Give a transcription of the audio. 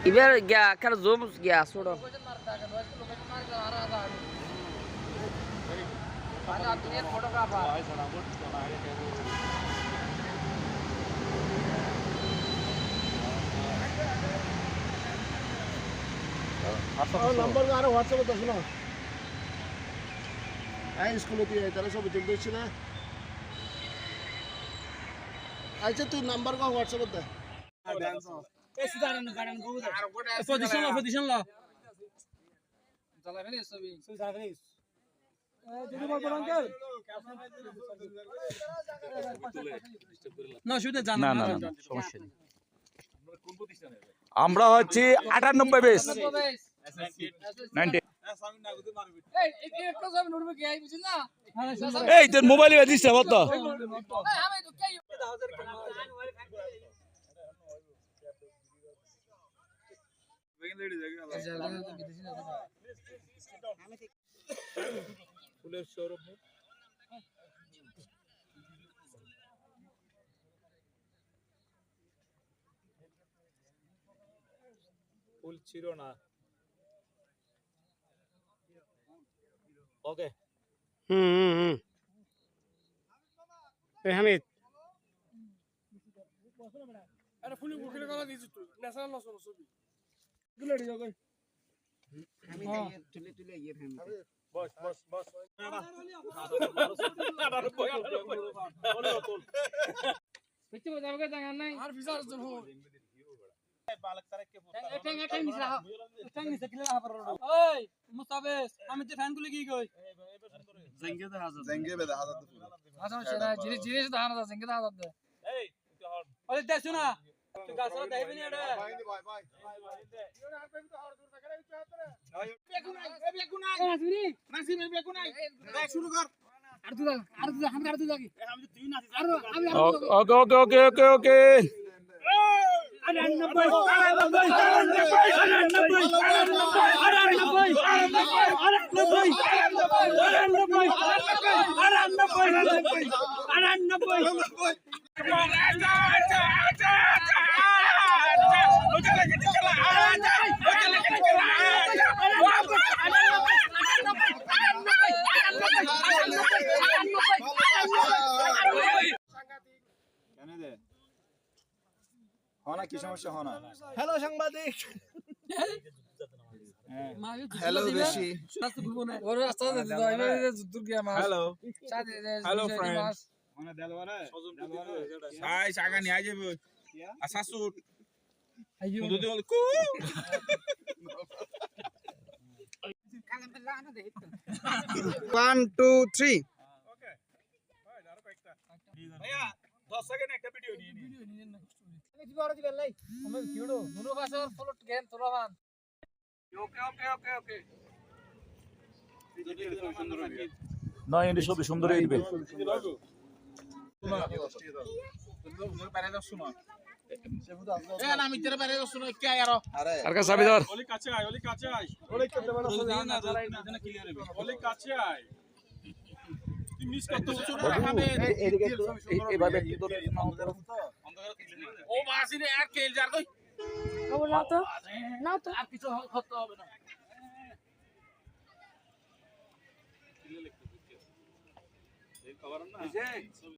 এবার গিয়া কার জম গিয়া ছোড়ো नंबर का व्हाट्सएप दस ना आई स्कूल होती है तेरे सब जल्दी से ना अच्छा तू नंबर का व्हाट्सएप दे ए सुधारन गार्डन को पोजीशन ला चला फिर सभी सुधार फिर যদি বল আঙ্কেল না শুনে জানা না না না সমস্যা নেই আমরা হচ্ছে 98 বেস 90 এই তোর মোবাইলে দিছ না বল তো ফুলের সৌরভ ফুল ছিল না ওকে ए हमिद अरे फुल बुकले करा दिस तू नेशनल लस छबि गुलड़ी जाओ गई हमिद ये तुले ये हमिद बस बस बस पिछे बजाओ के जाना नहीं और फिसर जन हो बालक तारे के टंग निसे किला पर ओए मुस्ताफिज আমি তো ফ্যান গুলো কি কই জেঙ্গে দে হাজার আচ্ছা সেটা জিরে জিরে তো হানা জেঙ্গে দে হাজার দে এই তুই হর ওরে দে শুনা তুই গাছরা দেইবি নি এডা ভাই ভাই ইওর আর পেবি তো হর দূর থেকে রে নাসি মে বেকু নাই দেখ শুরু কর আর তুই আমি আর তুই লাগি আমি তো তুই নাসি ওকে ওকে ওকে ওকে ওকে হনা কি সমস্যা হনা হ্যালো সাংবাদিক হ্যালো বেশি ওর রাস্তা দিতে দাও এবারে দূর গিয়া মাছ হ্যালো সাথে হ্যালো ফ্রেন্ড হনা দেলওয়ারে সাই সাগা নি আই যাবে আসাসুট আইয়ো দুধ বল কু 1 2 3 ওকে ভাই আরো কয়েকটা ভাইয়া 10 সেকেন্ড একটা ভিডিও নিয়ে নি কিছু বড় দিবেন লাই আমি কিউডো দুনো পাশে ফলোট গেন তোরাবান ওকে ওকে ওকে ওকে সুন্দর হবে না এন্ড সব সুন্দর হইবে আর কা চাবি ধর ওলি কাছে আয় ওলি কাছে আয় না ক্লিয়ার হবে ওলি কাছে আয় তুই মিস করতে হচ্ছে না হবে এইভাবে একটু ধরে ও বাসিরে আর খেল যার কই না তো আর কিছু হতে হবে না খবর না